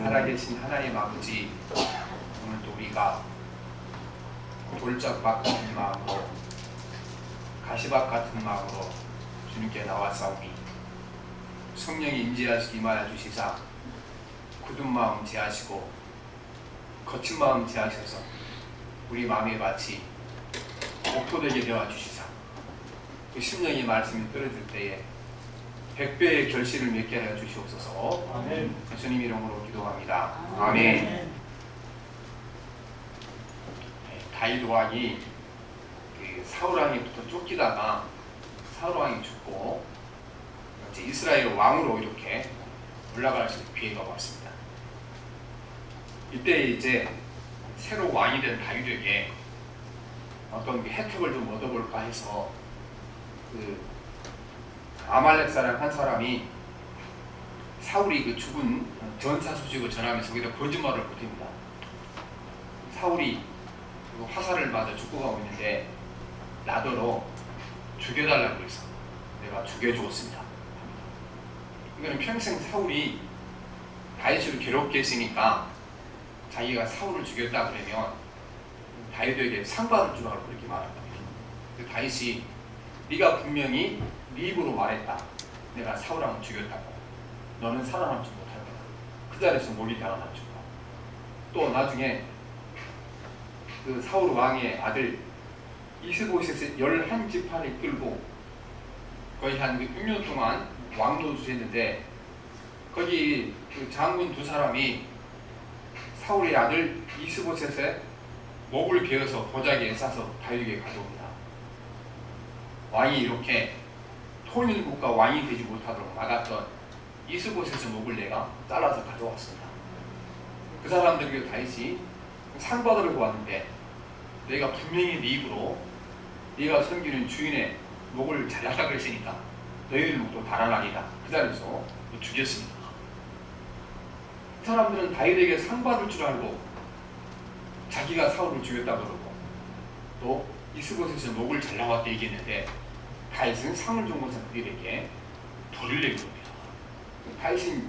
살아계신 하나님 아버지, 오늘도 우리가 돌짝밭 같은 마음으로, 가시밭 같은 마음으로 주님께 나왔사오니 성령이 임재하시기 임하여 주시사 굳은 마음 제하시고 거친 마음 제하셔서 우리 마음의 밭이 목토되게 되어 주시사 그 심령의 말씀이 떨어질 때에 100배의 결실을 맺게 하여 주시옵소서. 아멘. 예수님 이름으로 기도합니다. 아멘. 다윗 왕이 사울 왕이부터 쫓기다가 사울 왕이 죽고 이제 이스라엘 왕으로 이렇게 올라갈 수 있는 기회가 왔습니다. 이때 이제 새로 왕이 된 다윗에게 어떤 혜택을 좀 얻어볼까 해서 아말렉 사람 한 사람이 사울이 죽은 전사 소식을 전하면서 거기다 거짓말을 보탭니다. 사울이 화살을 맞아 죽고 가고 있는데 나더러 죽여달라고 해서 내가 죽여주었습니다. 이거는 평생 사울이 다윗을 괴롭게 했으니까 자기가 사울을 죽였다 그러면 다윗에게 상 받을 줄 알고 그렇게 말한다. 다윗이 네가 분명히 네 입으로 말했다. 내가 사울 왕을 죽였다고. 너는 살아남지 못할 거다. 그 자리에서 목이 달아나 죽어. 또 나중에 그 사울 왕의 아들 이스보셋의 11지파를 끌고 거의 한 6년 동안 왕노릇을 했는데 거기 그 장군 두 사람이 사울의 아들 이스보셋의 목을 베어서 보자기에 싸서 다윗에게 가져옵니다. 왕이 이렇게 통일국가 왕이 되지 못하도록 막았던 이스보셋의 목을 내가 잘라서 가져왔습니다. 그 사람들에게 다윗이 상 받으려고 왔는데 내가 분명히 네 입으로 네가 섬기는 주인의 목을 잘랐다 그랬으니까 너희들 목도 달아나리라. 그 자리에서 죽였습니다. 그 사람들은 다윗에게 상 받을 줄 알고 자기가 사울을 죽였다 그러고 또 이스보셋의 목을 잘라왔다 얘기했는데 다윗은 상을 준 것은 그들에게 돌을 내게 합니다. 다윗은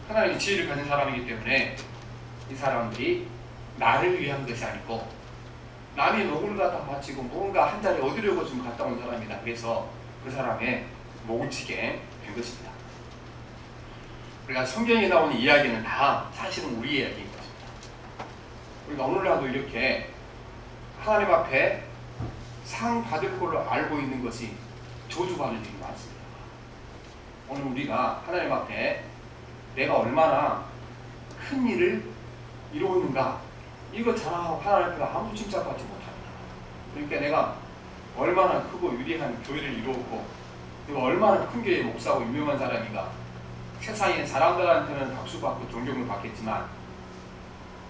하나님의 지혜를 가진 사람이기 때문에 이 사람들이 나를 위한 것이 아니고 남의 목을 갖다 바치고 뭔가 한 자리에 얻으려고 좀 갔다 온 사람이다. 그래서 그 사람의 목을 치게 된 것입니다. 우리가 성경에 나오는 이야기는 다 사실은 우리 이야기인 것입니다. 우리가 오늘날도 이렇게 하나님 앞에 상 받을 걸로 알고 있는 것이 저주받을 일이 많습니다. 오늘 우리가 하나님 앞에 내가 얼마나 큰 일을 이루었는가 이거 자랑하고 하나님 앞에 아무 칭찬받지 못합니다. 그러니까 내가 얼마나 크고 유리한 교회를 이루었고 내가 얼마나 큰 교회의 목사고 유명한 사람인가 세상에 사람들한테는 박수받고 존경을 받겠지만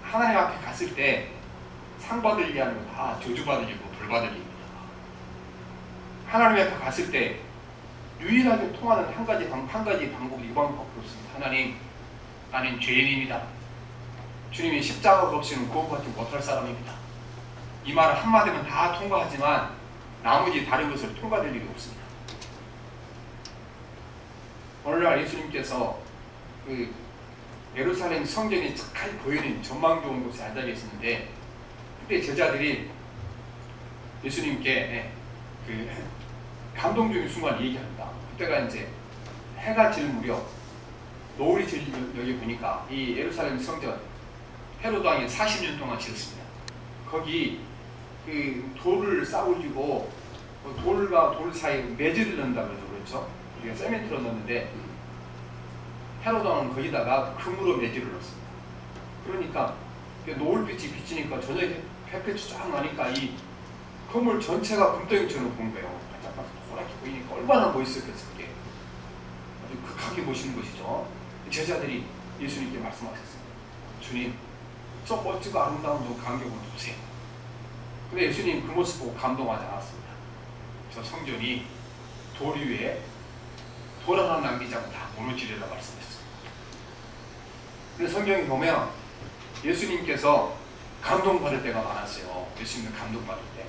하나님 앞에 갔을 때 상 받을 일이 아니고 다 저주받을 일이고 벌받을 일입니다. 하나님 앞에 갔을 때 유일하게 통하는 한 가지 방법이 이 방법밖에 없습니다. 하나님, 나는 죄인입니다. 주님이 십자가가 없이는 구원받지 못할 사람입니다. 이 말 한마디면 다 통과하지만 나머지 다른 것을 통과될 일이 없습니다. 오늘날 예수님께서 그 예루살렘 성전이 착하게 보이는 전망 좋은 곳에 앉아 계시는데 그때 제자들이 예수님께 그 감동적인 순간 얘기합니다. 그때가 이제 해가 질 무렵 노을이 질 여기 보니까 이 예루살렘 성전 헤로드 왕이 40년 동안 지었습니다. 거기 그 돌을 쌓아올리고 돌과 돌 사이에 매질을 넣는다고 그랬죠. 우리가 세멘트로 넣는데 헤로드 왕은 거기다가 금으로 매질을 넣었습니다. 그러니까 노을빛이 비치니까 저녁에 햇빛이 쫙 나니까 이 건물 전체가 금덩이처럼 보는 거예요. 반짝반짝 노랗게 보이니까 얼마나 멋있었겠어요. 그게 아주 극하게 보시는 것이죠. 제자들이 예수님께 말씀하셨습니다. 주님, 저 멋지고 아름다운 저 광경을 보세요. 근데 예수님 그 모습 보고 감동하지 않았습니다. 저 성전이 돌 위에 돌 하나 남기지 않고 다 무너지리라 말씀하셨습니다. 그래서 성경에 보면 예수님께서 감동받을 때가 많았어요. 예수님은 감동받을 때.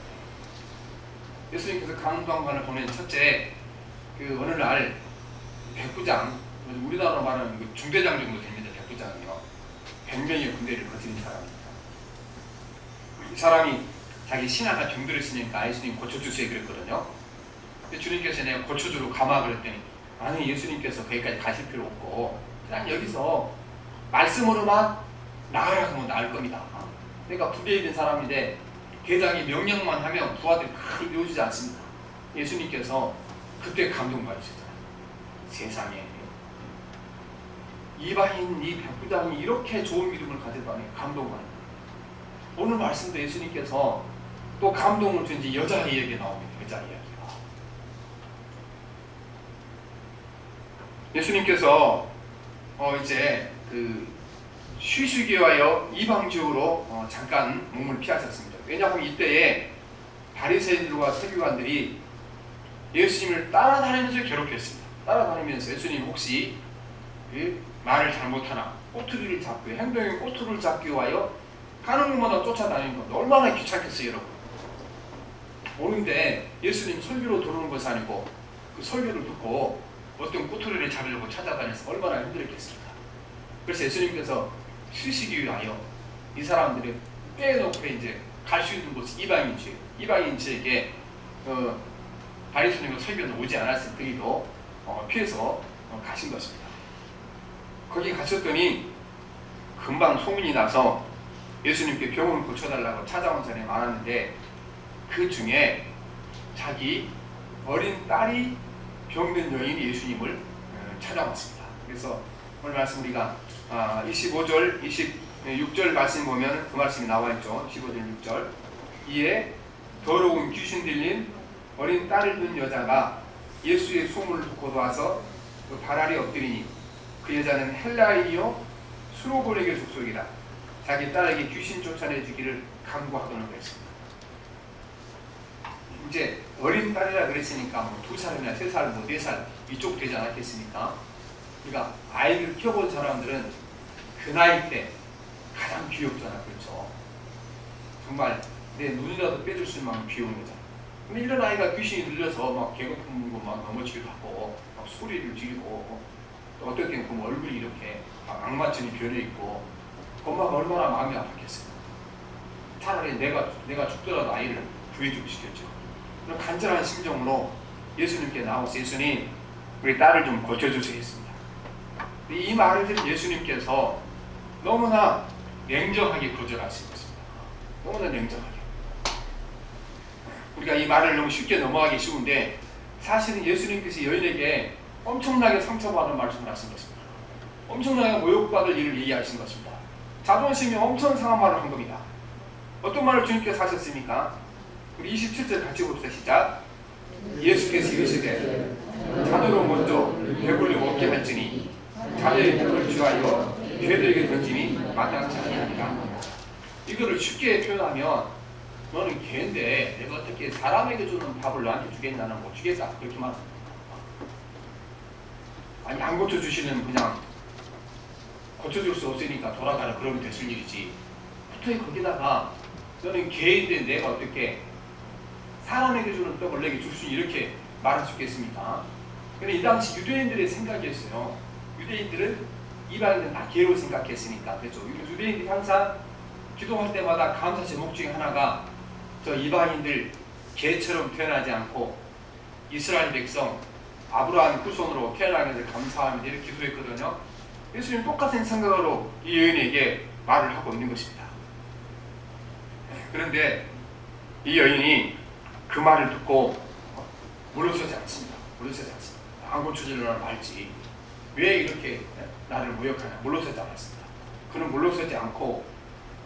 예수님께서 감동관을 보낸 첫째 어느 날 백부장, 우리나라로 말하는 중대장 정도 됩니다. 백부장. 여자는요 100명의 군대를 거스린 사람입니다. 이 사람이 자기 신하가 병들었으니까 예수님 고쳐주세요 그랬거든요. 근데 주님께서 내가 고쳐주러 가마 그랬더니 아니 예수님께서 거기까지 가실 필요 없고 그냥 여기서 말씀으로만 나으라 하면 나을 겁니다. 그러니까 부대에 있는 사람인데 대장이 명령만 하면 부하들이 크게 외워주지 않습니다. 예수님께서 그때 감동받으셨잖아요. 세상에 이방인 이 백부장이 이렇게 좋은 믿음을 가졌다니 감동받는. 오늘 말씀도 예수님께서 또 감동을 준지 여자 이야기 나옵니다. 여자 이야기가. 예수님께서 이제 그 휴식이 하여 이방 지역으로 잠깐 몸을 피하셨습니다. 왜냐하면 이때에 바리새인들과 서기관들이 예수님을 따라다니면서 괴롭혔습니다. 따라다니면서 예수님 혹시 말을 잘못하나 꼬투리를 잡고 행동에 꼬투리를 잡기 위하여 가는 곳마다 쫓아다니는 건데 얼마나 귀찮겠어요 여러분. 오는데 예수님 설교로 들어오는 것이 아니고 그 설교를 듣고 어떤 꼬투리를 잡으려고 찾아다녀서 얼마나 힘들었겠습니까. 그래서 예수님께서 쉬시기 위하여 이 사람들이 빼놓고 이제 갈 수 있는 곳이 이방인지에게 바리새인과 설교는 오지 않았을 때에도 피해서 가신 것입니다. 거기 가셨더니 금방 소문이 나서 예수님께 병을 고쳐달라고 찾아온 사람이 많았는데 그 중에 자기 어린 딸이 병든 여인이 예수님을 찾아왔습니다. 그래서 오늘 말씀 우리가 25절, 26절 말씀 보면 그 말씀이 나와 있죠. 15절, 6절. 이에 더러운 귀신 들린 어린 딸을 둔 여자가 예수의 소문을 듣고 와서 그 발 아래 엎드리니 그 여자는 헬라인이요 수로보네게 족속이라 자기 딸에게 귀신 쫓아내주기를 간구하도록 했습니다. 이제 어린 딸이라 그랬으니까 뭐 2살이나 3살, 뭐 4살 이쪽 되지 않았겠습니까? 그러니까 아이를 키워본 사람들은 그 나이 때 가장 귀엽잖아, 그렇죠? 정말 내 눈이라도 빼줄 수 있는 만큼 귀여운 거잖아. 근데 이런 아이가 귀신이 들려서 막 개고프고 막 넘어지기도 하고 막 소리를 지르고 또 어떨 때는 그 얼굴이 이렇게 악마처럼 변해 있고 엄마가 얼마나 마음이 아팠겠어요. 차라리 내가 죽더라도 아이를 구해주고 싶겠죠. 그런 간절한 심정으로 예수님께 나와서 예수님 우리 딸을 좀 고쳐주세요 했습니다. 이 말을 들은 예수님께서 너무나 냉정하게 거절하신 것입니다. 너무나 냉정하게. 우리가 이 말을 너무 쉽게 넘어가기 쉬운데 사실은 예수님께서 여인에게 엄청나게 상처받은 말씀을 하신 것입니다. 엄청나게 모욕받을 일을 얘기하신 것입니다. 자존심이 엄청 상한 말을 한 겁니다. 어떤 말을 주님께서 하셨습니까? 우리 27절 같이 봅시다. 시작. 예수께서 이르시되 자녀로 먼저 배불리 먹게 할지니 자녀의 떡을 주하여 죄들에게 던짐이 마땅치 아니하니라. 이거를 쉽게 표현하면 너는 개인데 내가 어떻게 사람에게 주는 밥을 너한테 주겠나? 나는 못 주겠다. 그렇게 말합니다. 아니 안 고쳐주시는 그냥 고쳐줄 수 없으니까 돌아가라 그러면 됐을 일이지. 도저히 거기다가 너는 개인데 내가 어떻게 사람에게 주는 떡을 내게 줄 수 이렇게 말할 수 있겠습니까? 근데 이 당시 유대인들의 생각이었어요. 유대인들은 이방인들은 다 개로 생각했으니까. 그렇죠? 유대인들이 항상 기도할 때마다 감사 제목 중에 하나가 저 이방인들 개처럼 태어나지 않고 이스라엘 백성 아브라함 후손으로 태어나게 될 감사합니다. 이렇게 기도했거든요. 예수님 똑같은 생각으로 이 여인에게 말을 하고 있는 것입니다. 그런데 이 여인이 그 말을 듣고 물러서지 않습니다. 물러서지 않습니다. 안 고쳐주려는 말지 왜 이렇게 나를 모욕하냐. 물러서지 않았습니다. 그는 물러서지 않고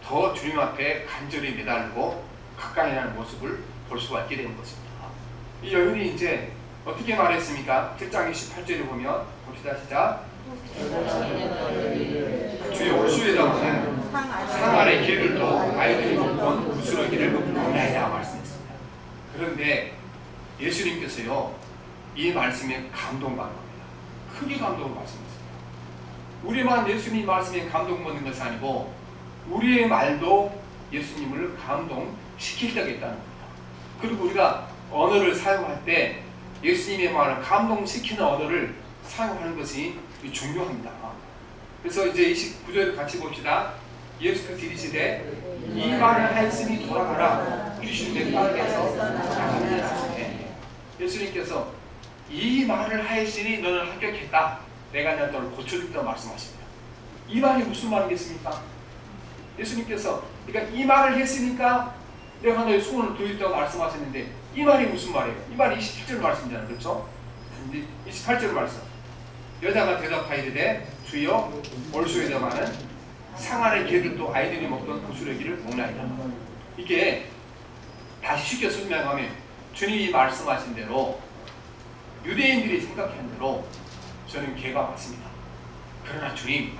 더 주님 앞에 간절히 매달리고 가까이 하는 모습을 볼 수가 있게 되는 것입니다. 이 여인이 이제 어떻게 말했습니까? 7장 28절에 보면 봅시다. 시작. 주의 옥수에다가는 상 아래 길들도 아이들이 먹던 부스러기를 먹나이다 말씀했습니다. 그런데 예수님께서요 이 말씀에 감동받는 겁니다. 크게 감동을 말씀했습니다. 우리만 예수님 말씀에 감동받는 것이 아니고 우리의 말도 예수님을 감동시키겠다는 겁니다. 그리고 우리가 언어를 사용할 때 예수님의 말을 감동시키는 언어를 사용하는 것이 중요합니다. 그래서 이제 29절 같이 봅시다. 예수께서 이르시되 이 말을 하였으니 돌아가라. 귀신 내 빠르게서 나가는 자세. 예수님께서 이 말을 하였으니 너는 합격했다. 내가 너를 고쳐주겠다고 말씀하십니다. 이 말이 무슨 말이겠습니까? 예수님께서 그러니까 이 말을 했으니까 내가 너의 소원을 도와주겠다고 말씀하셨는데 이 말이 무슨 말이에요? 이 말이 27절 말씀이잖아요. 그렇죠? 28절 말씀. 여자가 대답하여 이르되 주여 올소이다마는 상아의 개를 또 아이들이 먹던 고수레기를 먹나이다. 이게 다시 쉽게 설명하면 주님이 말씀하신 대로 유대인들이 생각한 대로 저는 개가 맞습니다. 그러나 주님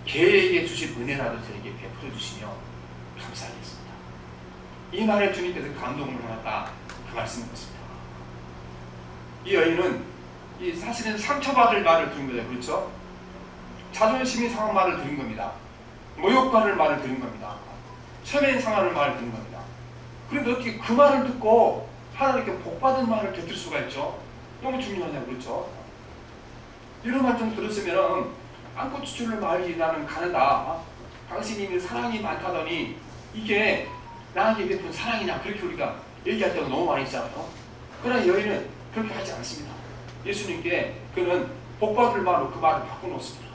개에게 주신 은혜라도 저에게 베풀어 주시며 감사하겠습니다. 이 말에 주님께서 감동을 받았다. 그 말씀이었습니다. 이 여인은 사실은 상처받을 말을 들은 거예요. 그렇죠? 자존심이 상한 말을 들은 겁니다. 모욕받을 말을 들은 겁니다. 체면 상하는 말을 들은 겁니다. 그런데 어떻게 그 말을 듣고 하나님께 복받은 말을 뱉을 수가 있죠? 너무 중요하냐고. 그렇죠? 이런 말 좀 들었으면 안고 추출을 말이 나는 가는다. 당신이 사랑이 많다더니 이게 나에게 베푼 사랑이냐 그렇게 우리가 얘기할 때가 너무 많이 있잖아요. 그러나 여인은 그렇게 하지 않습니다. 예수님께 그는 복받을 말로 그 말을 바꿔놓습니다.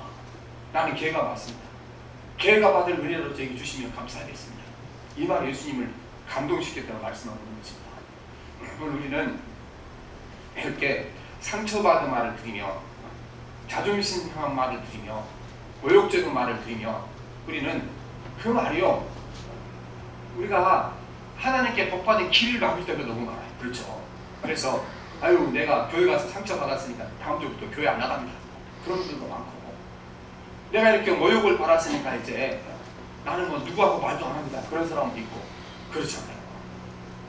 나는 개가 맞습니다. 개가 받을 은혜로 저에게 주시면 감사하겠습니다. 이 말이 예수님을 감동시켰다고 말씀하고 있는 것입니다. 오늘 우리는 이렇게 상처받은 말을 드리며 자존심 상한 말을 드리며 모욕적인 말을 드리며 우리는 그 말이요 우리가 하나님께 복받은 길을 막을 때가 너무 많아요. 그렇죠? 그래서 아유 내가 교회 가서 상처받았으니까 다음 주부터 교회 안 나갑니다. 그런 분들도 많고 내가 이렇게 모욕을 받았으니까 이제 나는 뭐 누구하고 말도 안 합니다. 그런 사람도 있고 그렇잖아요.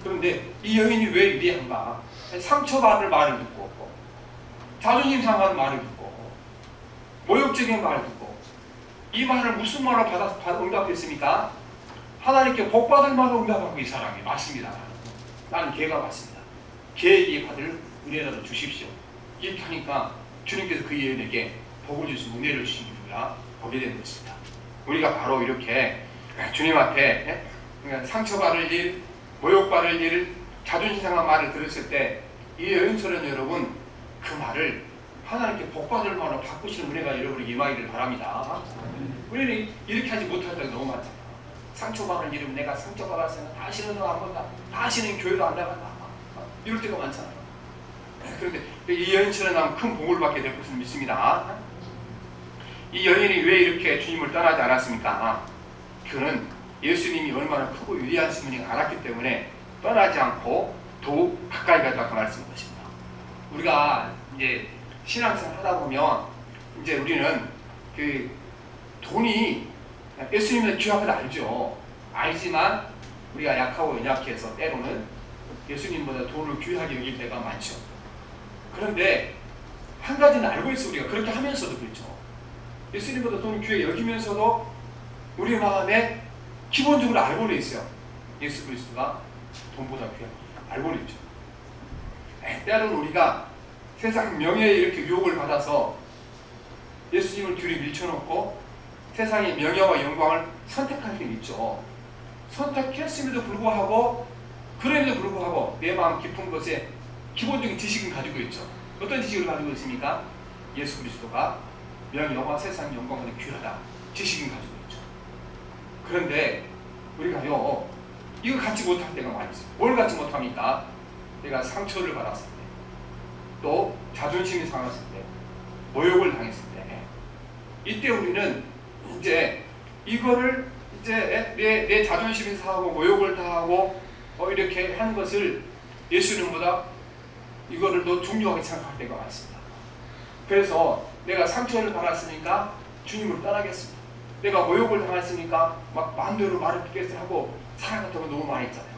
그런데 이 여인이 왜 이래한가? 상처받을 말을 듣고 자존심 상하는 말을 듣고 모욕적인 말을 듣고 이 말을 무슨 말로 응답했습니까? 하나님께 복받을 말로 응답하고 이 사람이 맞습니다. 나는 개가 맞습니다. 개에게 받을 은혜라도 주십시오. 이렇게 하니까 주님께서 그 여인에게 복을 주시고 은혜를 주시는 우리가 보게 되는 것입니다. 우리가 바로 이렇게 주님 앞에 상처받을 일, 모욕받을 일, 자존심 상한 말을 들었을 때 이 여인처럼 여러분 그 말을 하나님께 복받을 말로 바꾸시는 은혜가 여러분에게 임하기를 바랍니다. 우리는 이렇게 하지 못할 때가 너무 많잖아요. 상처받을 일은 내가 상처받았으면 다시는 너 안 본다. 다시는 교회도 안 나간다. 이럴 때가 많잖아요. 그런데 이 여인처럼 나면 큰 복을 받게 될 것을 믿습니다. 이 여인이 왜 이렇게 주님을 떠나지 않았습니까? 그는 예수님이 얼마나 크고 위대하신 분인지 알았기 때문에 떠나지 않고 더욱 가까이 갔다고 말씀한 것입니다. 우리가 이제 신앙생활 하다 보면 이제 우리는 그 돈이 예수님의 귀한 걸 알죠. 알지만 우리가 약하고 연약해서 때로는 예수님보다 돈을 귀하게 여길 때가 많죠. 그런데 한 가지는 알고 있어. 우리가 그렇게 하면서도 그렇죠. 예수님보다 돈을 귀하게 여기면서도 우리 마음에 기본적으로 알고는 있어요. 예수 그리스도가 돈보다 귀하다. 알고는 있죠. 때로는 우리가 세상 명예에 이렇게 유혹을 받아서 예수님을 뒤로 밀쳐놓고 세상의 명예와 영광을 선택할 수 있죠. 선택했음에도 불구하고 그럼에도 불구하고 내 마음 깊은 곳에 기본적인 지식은 가지고 있죠. 어떤 지식을 가지고 있습니까? 예수 그리스도가 명예와 세상 영광보다 귀하다. 지식은 가지고 있죠. 그런데 우리가요 이거 갖지 못할 때가 많이 있어요. 뭘 갖지 못합니까? 내가 상처를 받았을 때, 또 자존심이 상했을 때, 모욕을 당했을 때, 이때 우리는 이제 이거를 이제 내 자존심이 상하고 모욕을 당하고 이렇게 하는 것을 예수님보다 이거를 더 중요하게 생각할 때가 많습니다. 그래서 내가 상처를 받았으니까 주님을 떠나겠습니다. 내가 모욕을 당했으니까 막 마음대로 말을 하고 살아갔던 거 너무 많이 있잖아요.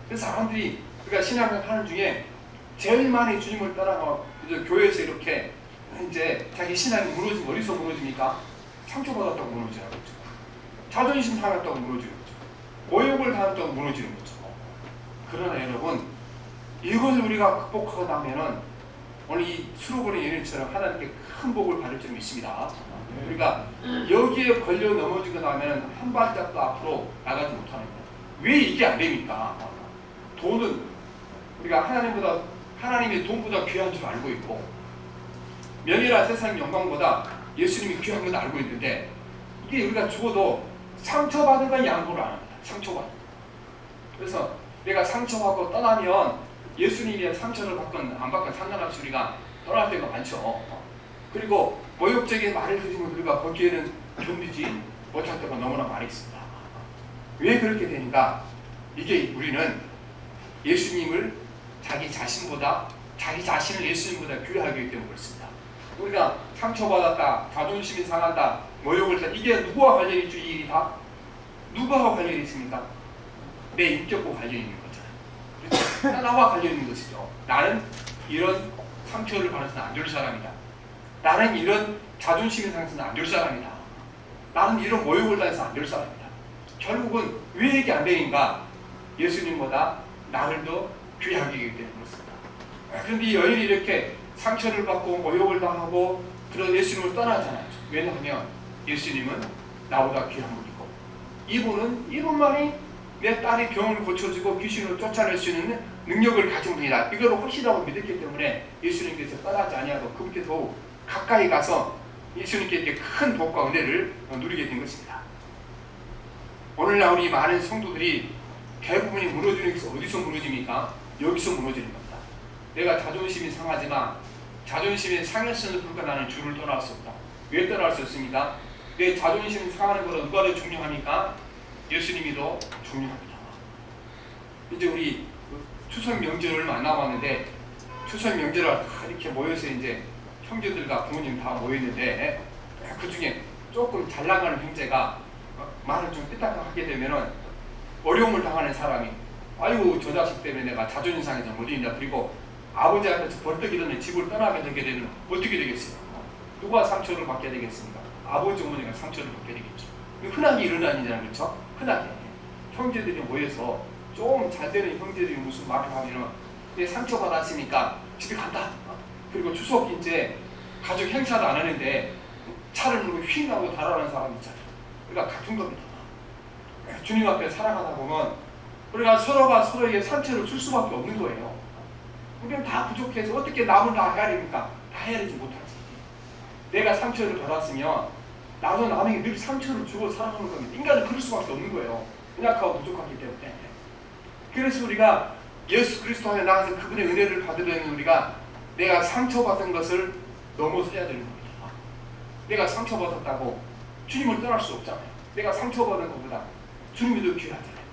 그래서 사람들이 우리가 신앙을 하는 중에 제일 많이 주님을 떠나고 교회에서 이렇게 이제 자기 신앙이 무너지면 어디서 무너집니까? 상처받았다고 무너지는 거죠. 자존심 상했다고 무너지는 거죠. 모욕을 당했다고 무너지는 거죠. 그러나 여러분 이것을 우리가 극복하고 나면은 오늘 이 수로보는 여인처럼 하나님께 큰 복을 받을 줄 믿습니다. 우리가 여기에 걸려 넘어지고 나면 한 발짝도 앞으로 나가지 못하는 거예요. 왜 이게 안 됩니까? 돈은 우리가 하나님의 돈보다 귀한 줄 알고 있고, 명예나 세상 영광보다 예수님이 귀한 건 알고 있는데, 이게 우리가 죽어도 상처받은 건 양보를 안 합니다. 상처받은. 그래서 내가 상처받고 떠나면 예수님의 상처를 받건 안 받건 상관없이 우리가 떠날 때가 많죠. 그리고 모욕적인 말을 들으면 우리가 거기에는 견디지 못할 때가 너무나 많이 있습니다. 왜 그렇게 되는가? 이게 우리는 예수님을 자기 자신을 예수님보다 귀하게 하기 때문에 그렇습니다. 우리가 상처받았다, 자존심이 상한다, 모욕을 했다, 이게 누구와 관련이 있죠? 이 일이 다? 누구와 관련이 있습니까? 내 인격과 관련이 있는 거잖아요. 그렇죠? 나와 관련이 있는 것이죠. 나는 이런 상처를 받아서는 안 될 사람이다. 나는 이런 자존심이 상해서는 안 될 사람이다. 나는 이런 모욕을 당해서 안 될 사람이다. 결국은 왜 이게 안 되는가? 예수님보다 나를 더 귀하게 하기 때문에 그렇습니다. 그런데 이 여인이 이렇게 상처를 받고 모욕을 당하고 그런 예수님을 떠나잖아요. 왜냐하면 예수님은 나보다 귀한 분이고, 이분만이 내 딸의 병을 고쳐주고 귀신을 쫓아낼 수 있는 능력을 가진 분이다. 이걸 확실하고 믿었기 때문에 예수님께서 떠나지 아니하고 그분께 더욱 가까이 가서 예수님께 이렇게 큰 복과 은혜를 누리게 된 것입니다. 오늘날 우리 많은 성도들이 대부분이 무너지는 것이 어디서 무너집니까? 여기서 무너지는 겁니다. 내가 자존심이 상하지만 자존심이 상했음을 불과 나는 주를 떠날 수 없다. 왜 떠날 수 없습니까? 내 자존심이 상하는 것은 누가 더 중요합니까? 예수님이 더 중요합니다. 이제 우리 추석 명절을 만나봤는데, 추석 명절을 이렇게 모여서 이제 형제들과 부모님 다 모였는데, 그 중에 조금 잘 나가는 형제가 말을 좀 삐딱하게 되면은 어려움을 당하는 사람이, 아이고 저 자식 때문에 내가 자존심 상해서 못 이긴다. 그리고 아버지 앞에서 벌떡 일어나 집을 떠나게 되게 되면 어떻게 되겠어요? 누가 상처를 받게 되겠습니까? 아버지 어머니가 상처를 받게 되겠죠. 흔하게 일어나는 일이잖아요. 그렇죠? 흔하게 형제들이 모여서 좀 잘되는 형제들이 무슨 말을 하면 내 상처받았으니까 집에 간다. 그리고 추석 이제 가족 행사도 안 하는데 차를 누르고 휙 나고 달아나는 사람 있잖아요. 그러니까 같은 겁니다. 주님 앞에 살아가다 보면 우리가 서로가 서로에게 상처를 줄 수밖에 없는 거예요. 우리는 다 부족해서 어떻게 남을 다 해야 됩니까? 다 해야 되지 못하지. 내가 상처를 받았으면 나도 남에게 늘 상처를 주고 살아가는 겁니다. 인간은 그럴 수밖에 없는 거예요. 연약하고 부족하기 때문에. 그래서 우리가 예수 그리스도 안에 나가서 그분의 은혜를 받으려면 우리가 내가 상처받은 것을 넘어서야 되는 겁니다. 내가 상처받았다고 주님을 떠날 수 없잖아요. 내가 상처받은 것보다 주님이 더 귀하잖아요.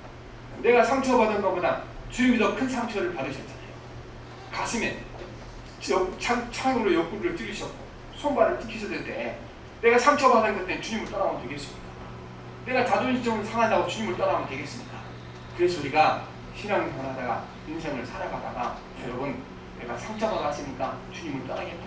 내가 상처받은 것보다 주님이 더 큰 상처를 받으셨잖아요. 가슴에 창으로 옆구리를 찌르셨고 손발을 찢기셨는데 내가 상처받은 것 때문에 주님을 떠나면 되겠습니까? 내가 자존심을 상한다고 주님을 떠나면 되겠습니까? 그래서 우리가 신앙을 변하다가 인생을 살아가다가 여러분 내가 상처받았으니까 주님을 떠나겠다.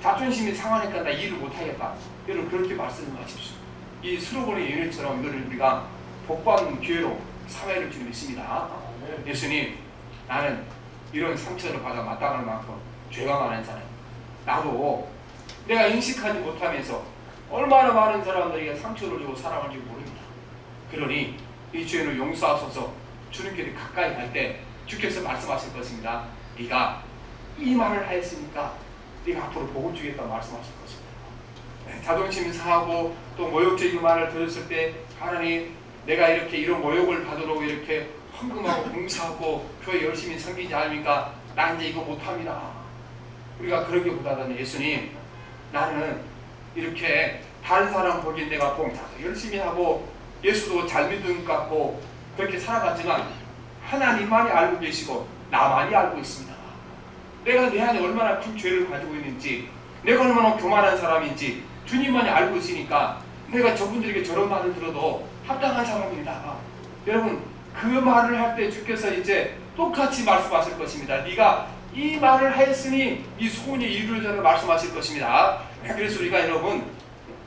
자존심이 상하니까 나 일을 못하겠다. 여러분 그렇게 말씀하십시오. 이 수로보니 여인처럼 이거를 우리가 복받는 기회로 사회를 주님 믿습니다. 예수님, 나는 이런 상처를 받아 마땅할 만큼 죄가 많은 사람. 나도 내가 인식하지 못하면서 얼마나 많은 사람들에게 상처를 주고 살아간지 모릅니다. 그러니 이 죄를 용서하소서. 주님께 가까이 갈 때 주께서 말씀하실 것입니다. 네가 이 말을 하였으니까 네가 앞으로 복을 주겠다고 말씀하실 것입니다. 자존심이 상하고 또 모욕적인 말을 들었을 때 하나님 내가 이렇게 이런 모욕을 받으러 이렇게 헌금하고 봉사하고 교회 열심히 섬기지 않으니까 나 이제 이거 못합니다. 우리가 그러기보다는 예수님 나는 이렇게 다른 사람 보기엔 내가 봉사도 열심히 하고 예수도 잘 믿음 갖고 그렇게 살아가지만 하나님만이 알고 계시고 나만이 알고 있습니다. 내가 내 안에 얼마나 큰 죄를 가지고 있는지 내가 얼마나 교만한 사람인지 주님만이 알고 있으니까 내가 저분들에게 저런 말을 들어도 합당한 사람입니다. 여러분 그 말을 할 때 주께서 이제 똑같이 말씀하실 것입니다. 네가 이 말을 하였으니 이 소원이 이루어져라 말씀하실 것입니다. 그래서 우리가 여러분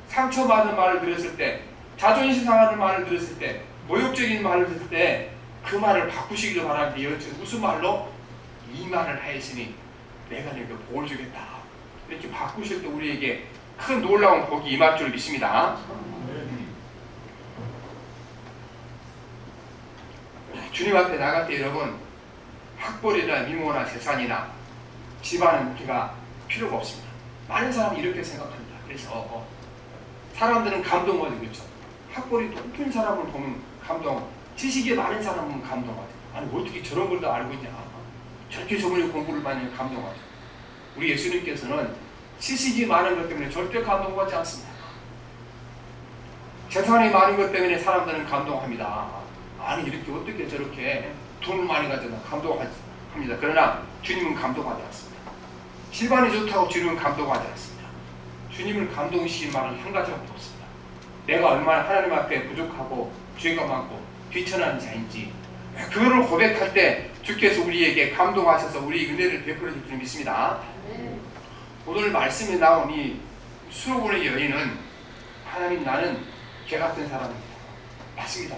상처받은 말을 들었을 때 자존심 상하는 말을 들었을 때 모욕적인 말을 들을 때 그 말을 바꾸시기를 바랍니다. 무슨 말로? 이 말을 하였으니 내가 너에게 복을 주겠다. 이렇게 바꾸실 때 우리에게 큰 놀라운 복이 임할 줄 믿습니다. 주님 앞에 나갈 때 여러분, 학벌이나 미모나 재산이나 집안은 우리가 필요가 없습니다. 많은 사람이 이렇게 생각합니다. 그래서 사람들은 감동하죠. 그렇죠? 학벌이 높은 사람을 보면 감동, 지식이 많은 사람을 보면 감동하죠. 아니 어떻게 저런 걸 다 알고 있냐, 저렇게 저번에 공부를 많이 하면 감동하죠. 우리 예수님께서는 지식이 많은 것 때문에 절대 감동받지 않습니다. 재산이 많은 것 때문에 사람들은 감동합니다. 아니 이렇게 어떻게 저렇게 돈을 많이 가져나 감동합니다. 그러나 주님은 감동하지 않습니다. 집안이 좋다고 주님은 감동하지 않습니다. 주님을 감동시키는 말은 한 가지밖에 없습니다. 내가 얼마나 하나님 앞에 부족하고 죄가 많고 비천한 자인지, 그거를 고백할 때 주께서 우리에게 감동하셔서 우리 은혜를 베풀어 줄 줄 믿습니다. 오늘 말씀에 나온 이 수로보는 여인은, 하나님 나는 개 같은 사람입니다. 맞습니다.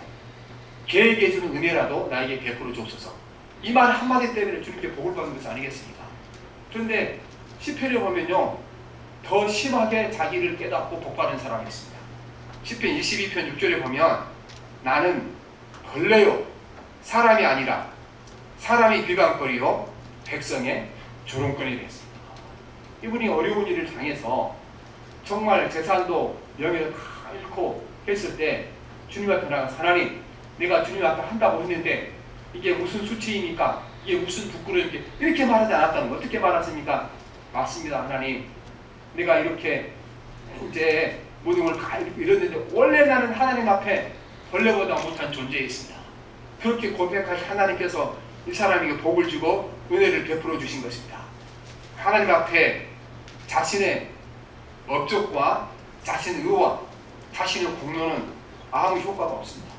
개에게 주는 은혜라도 나에게 베풀어 주옵소서. 이 말 한마디 때문에 주님께 복을 받는 것이 아니겠습니까? 그런데 시편에 보면요, 더 심하게 자기를 깨닫고 복받은 사람이 있습니다. 시편 22편 6절에 보면 나는 벌레요 사람이 아니라 사람이 비방거리요 백성의 조롱거리 됐습니다. 이분이 어려운 일을 당해서 정말 재산도 명예도 다 잃고 했을 때 주님 앞에 나가서, 하나님 내가 주님 앞에 한다고 했는데 이게 무슨 수치입니까? 이게 무슨 부끄러움입니까? 이렇게 말하지 않았다는 거. 어떻게 말하십니까? 맞습니다. 하나님 내가 이렇게 이제 모든 걸 다 이뤘는데 원래 나는 하나님 앞에 벌레보다 못한 존재였습니다. 그렇게 고백하신 하나님께서 이 사람에게 복을 주고 은혜를 베풀어 주신 것입니다. 하나님 앞에 자신의 업적과 자신의 의와 자신의 공로는 아무 효과가 없습니다.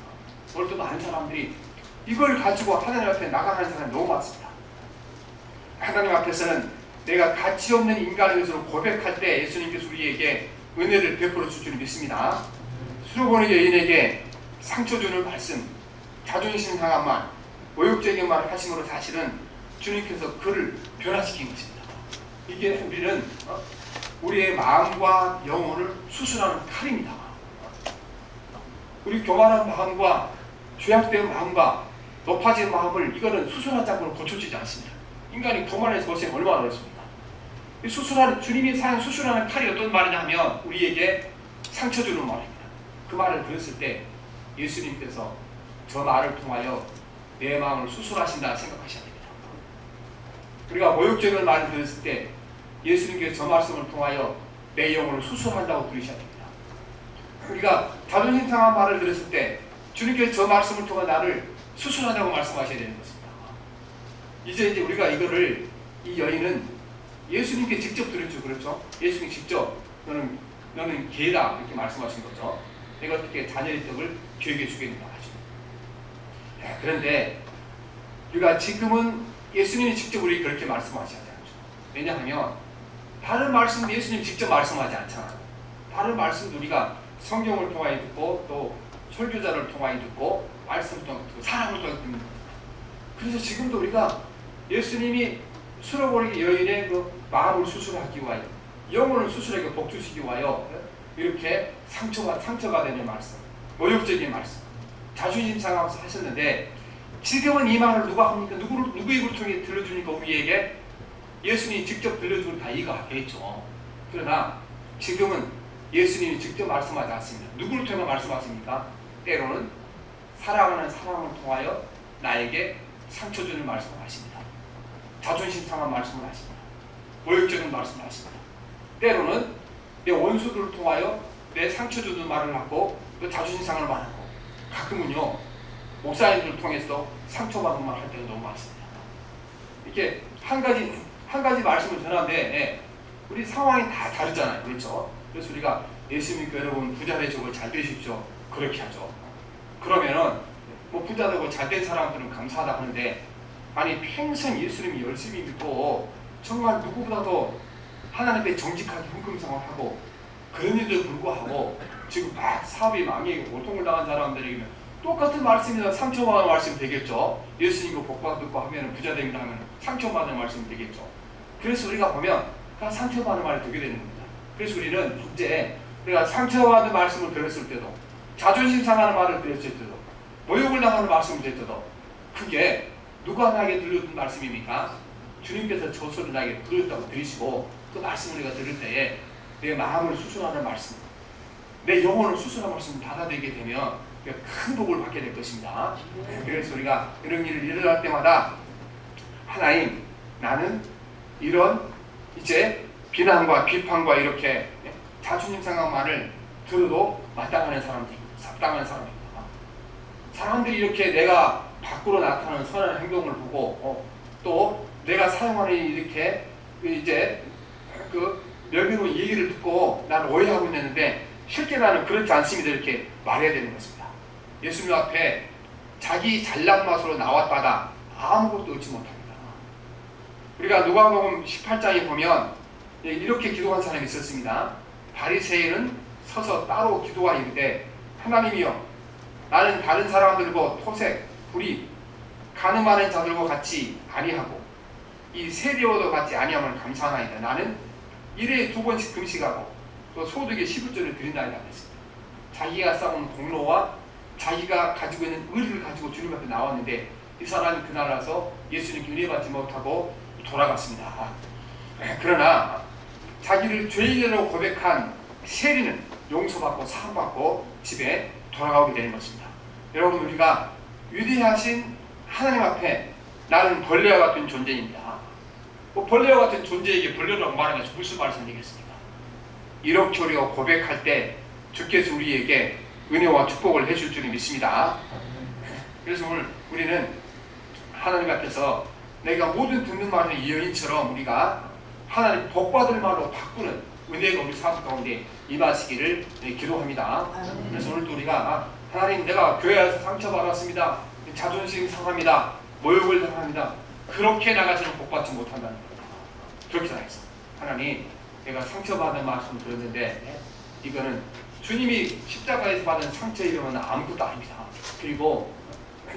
오늘도 많은 사람들이 이걸 가지고 하나님 앞에 나가는 사람이 너무 많습니다. 하나님 앞에서는 내가 가치 없는 인간의 것으로 고백할 때 예수님께서 우리에게 은혜를 베풀어 줄 줄 믿습니다. 수로보는 여인에게 상처 주는 말씀, 자존심 상한 말, 모욕적인 말을 하심으로 사실은 주님께서 그를 변화시킨 것입니다. 이게 우리는 우리의 마음과 영혼을 수술하는 칼입니다. 우리 교만한 마음과 죄악된 마음과 높아진 마음을 이거는 수술하자고는 고쳐지지 않습니다. 인간이 교만해서 벌써 얼마나 어렵습니까? 이 수술하는, 주님이 사용 수술하는 칼이 어떤 말이냐 하면 우리에게 상처 주는 말입니다. 그 말을 들었을 때 예수님께서 저 말을 통하여 내 마음을 수술하신다 생각하셔야 됩니다. 우리가 모욕적인 말을 들었을 때 예수님께서 저 말씀을 통하여 내 영혼을 수술한다고 들으셔야 됩니다. 우리가 자존심 상한 말을 들었을 때 주님께서 저 말씀을 통해 나를 수술하다고 말씀하셔야 되는 것입니다. 이제 우리가 이거를, 이 여인은 예수님께 직접 들었죠. 그렇죠? 예수님 직접 너는 개다 이렇게 말씀하신 거죠. 내가 어떻게 자녀의 떡을 죄에게 주겠는가 하죠. 그런데 우리가 지금은 예수님이 직접 우리에게 그렇게 말씀하시지 않죠. 왜냐하면 다른 말씀도 예수님 직접 말씀하지 않잖아요. 다른 말씀도 우리가 성경을 통하여 듣고 또 설교자를 통하여 듣고 말씀을 통하여 듣고 사람을 통하여 듣는 거예요. 그래서 지금도 우리가 예수님이 수로보는 여인의 그 마음을 수술하기 위하여, 영혼을 수술하게 복주시기 위하여 이렇게 상처가 되는 말씀, 모욕적인 말씀, 자존심 상하면서 하셨는데, 지금은 이 말을 누가 합니까? 누구의 입을 통해 들려주니까 우리에게 예수님이 직접 들려주면 다 이해하겠죠. 그러나 지금은 예수님이 직접 말씀하지 않습니다. 누구를 통해 말씀하십니까? 때로는 사랑하는 사람을 통하여 나에게 상처 주는 말씀을 하십니다. 자존심 상한 말씀을 하십니다. 모욕적인 말씀을 하십니다. 때로는 내 원수들을 통하여 내 상처 주는 말을 하고 또 자존심 상한 말을 하고, 가끔은요 목사님들을 통해서 상처받는 말 할 때가 너무 많습니다. 이렇게 한 가지 말씀을 전하는데 우리 상황이 다 다르잖아요. 그렇죠? 그래서 우리가 예수님 교회 여러분 부자 되시고 잘 되십시오 그렇게 하죠. 그러면은 뭐 부자 되고 잘 된 사람들은 감사하다 하는데, 아니 평생 예수님이 열심히 믿고 정말 누구보다도 하나님께 정직하게 헌금성을 하고 그런 일도 불구하고 지금 막 사업이 망해고 고통을 당한 사람들에게는 똑같은 말씀이나 상처받는 말씀이 되겠죠. 예수님이 복받고 하면 부자 됩니다 하면 상처받는 말씀이 되겠죠. 그래서 우리가 보면 상처받는 말이 되게 되는 겁니다. 그래서 우리는 이제 우리가 상처받는 말씀을 들었을 때도, 자존심 상하는 말을 들었을 때도, 모욕을 당하는 말씀을 들을 때도, 그게 누가 나에게 들려준 말씀입니까? 주님께서 저 소리 나에게 들었다고 들으시고, 그 말씀을 우리가 들을 때에 내 마음을 수술하는 말씀, 내 영혼을 수술하는 말씀을 받아들이게 되면 큰 복을 받게 될 것입니다. 그래서 우리가 이런 일을 일어날 때마다 하나님, 나는 이런 이제 비난과 비판과 이렇게 자존심 상한 말을 들어도 마땅한 사람들입니다. 사람들이 이렇게 내가 밖으로 나타나는 선한 행동을 보고 또 내가 사용하는 이렇게 이제 그 명예로운 얘기를 듣고 나는 오해하고 있는데 실제 나는 그렇지 않습니다. 이렇게 말해야 되는 것입니다. 예수님 앞에 자기 잘난 맛으로 나왔다가 아무것도 얻지 못합니다. 우리가 누가복음 18장에 보면 이렇게 기도한 사람이 있었습니다. 바리새인은 서서 따로 기도하 이르되 하나님이여, 나는 다른 사람들과 토색, 불의, 간음하는 자들과 같이 아니하고 이 세리와도 같이 아니함을 감사하나이다. 나는 일에 2번씩 금식하고 또 소득의 11조를 드린다이다 했습니다. 자기가 쌓은 공로와 자기가 가지고 있는 의리를 가지고 주님 앞에 나왔는데 이 사람이 그날 와서 예수님께 은혜받지 못하고 돌아갔습니다. 그러나 자기를 죄인이라고 고백한 세리는 용서받고 사함받고 집에 돌아가게 되는 것입니다. 여러분, 우리가 위대하신 하나님 앞에 나는 벌레와 같은 존재입니다. 벌레와 같은 존재에게 벌레라고 말하면 무슨 말씀이겠습니까? 이렇게 우리가 고백할 때 주께서 우리에게 은혜와 축복을 해줄 줄 믿습니다. 그래서 오늘 우리는 하나님 앞에서 내가 모든 듣는 말은 이 여인처럼 우리가 하나님 복받을 말로 바꾸는 은혜가 우리 삶 가운데 임하시기를 기도합니다. 그래서 오늘도 우리가 하나님, 내가 교회에서 상처받았습니다. 자존심 상합니다. 모욕을 당합니다. 그렇게 나가서는 복받지 못한다는 겁니다. 그렇게 나가서 하나님, 내가 상처받은 말씀을 들었는데 이거는 주님이 십자가에서 받은 상처에 이르면 아무것도 아닙니다. 그리고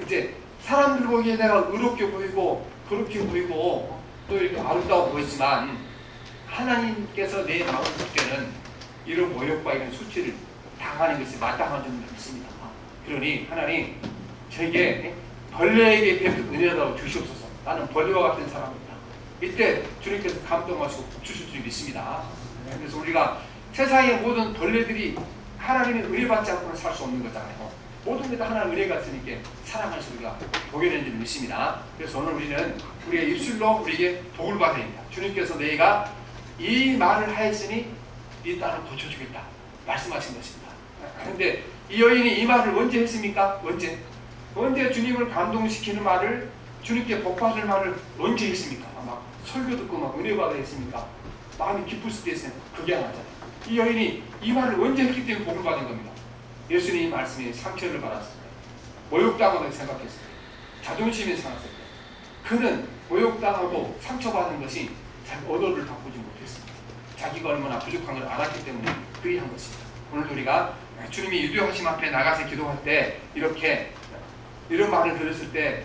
이제 사람들 보기에 내가 의롭게 보이고 그렇게 보이고 또 이렇게 아름다워 보이지만 하나님께서 내 마음을 볼 때는 이런 모욕과 이런 수치를 당하는 것이 마땅한 줄을 믿습니다. 그러니 하나님, 저에게 벌레에게 베푼 은혜라고 주시옵소서. 나는 벌레와 같은 사람입니다. 이때 주님께서 감동하시고 복 주실 줄 믿습니다. 그래서 우리가 세상의 모든 벌레들이 하나님의 은혜 받지 않고는 살 수 없는 거잖아요. 모든 게 다 하나님 은혜가 있으니까 사랑하시 우리가 보게 되는 줄 믿습니다. 그래서 오늘 우리는 우리의 입술로 우리에게 복을 받아야 됩니다. 주님께서 내가 이 말을 하였으니 네 딸을 고쳐주겠다 말씀하신 것입니다. 그런데 이 여인이 이 말을 언제 했습니까? 언제 주님을 감동시키는 말을, 주님께 복받을 말을 언제 했습니까? 막 설교 듣고 막 은혜 받아 했습니까? 마음이 기쁠 수도 있어요. 그게 아니잖아요. 이 여인이 이 말을 언제 했기 때문에 복을 받은 겁니다. 예수님이 이 말씀에 상처를 받았을 때, 모욕당하다고 생각했을 때, 자존심이 상했을 때, 그는 모욕당하고 상처받은 것이 자기 언어를 바꾸지 못했습니다. 자기가 얼마나 부족한 걸 알았기 때문에 그리한 것입니다. 오늘도 우리가 주님이 유대하심 앞에 나가서 기도할 때 이렇게 이런 말을 들었을 때,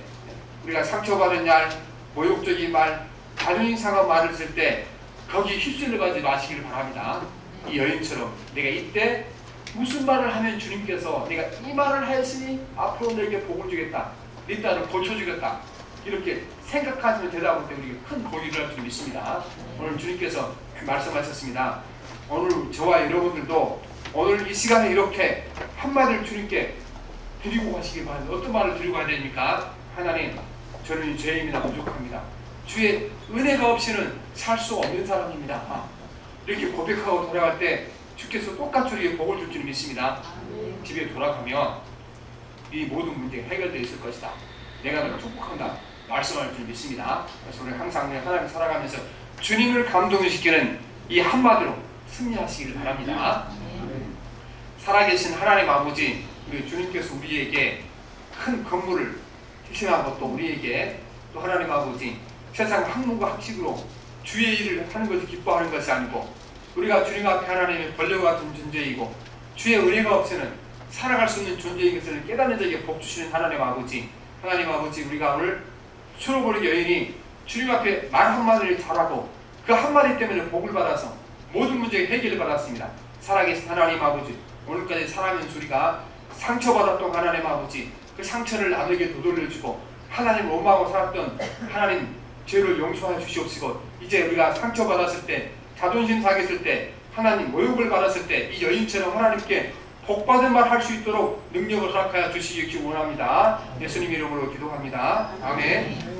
우리가 상처받은 말, 모욕적인 말, 자존심 상한 말을 쓸 때 거기 휩쓸려 가지 마시기를 바랍니다. 이 여인처럼 내가 이때 무슨 말을 하면 주님께서 내가 이 말을 하였으니 앞으로 내게 복을 주겠다, 네 딸을 고쳐주겠다, 이렇게 생각하시면 대답할 때 우리가 큰 복이 일어날 줄 믿습니다. 오늘 주님께서 말씀하셨습니다. 오늘 저와 여러분들도 오늘 이 시간에 이렇게 한마디를 주님께 드리고 가시기 바랍니다. 어떤 말을 드리고 가야 됩니까? 하나님, 저는 죄인이나 부족합니다. 주의 은혜가 없이는 살 수 없는 사람입니다. 이렇게 고백하고 돌아갈 때 주께서 똑같이 우리에게 복을 줄 줄 믿습니다. 집에 돌아가면 이 모든 문제가 해결되어 있을 것이다, 내가 너를 축복한다 말씀할 줄 믿습니다. 그래서 우리 항상 하나님 살아가면서 주님을 감동시키는 이 한마디로 승리하시기를 바랍니다. 살아계신 하나님 아버지, 우리 주님께서 우리에게 큰 건물을 희생하고 또 우리에게 또 하나님 아버지 세상 학문과 학식으로 주의 일을 하는 것을 기뻐하는 것이 아니고 우리가 주님 앞에 하나님의 벌레와 같은 존재이고 주의 은혜가 없이는 살아갈 수 없는 존재인 것을 깨닫는 자에게 복 주시는 하나님 아버지, 우리가 오늘 수로보리 여인이 주님 앞에 말 한마디를 잘하고 그 한마디 때문에 복을 받아서 모든 문제가 해결받았습니다. 살아계신 하나님 아버지, 오늘까지 살아가면서 우리가 상처받았던 하나님 아버지, 그 상처를 남에게 되돌려주고 하나님 원망하고 살았던 하나님 죄를 용서하여 주시옵시고, 이제 우리가 상처받았을 때, 자존심 상했을 때, 하나님 모욕을 받았을 때 이 여인처럼 하나님께 복받은 말 할 수 있도록 능력을 허락하여 주시기 원합니다. 예수님 이름으로 기도합니다. 아멘.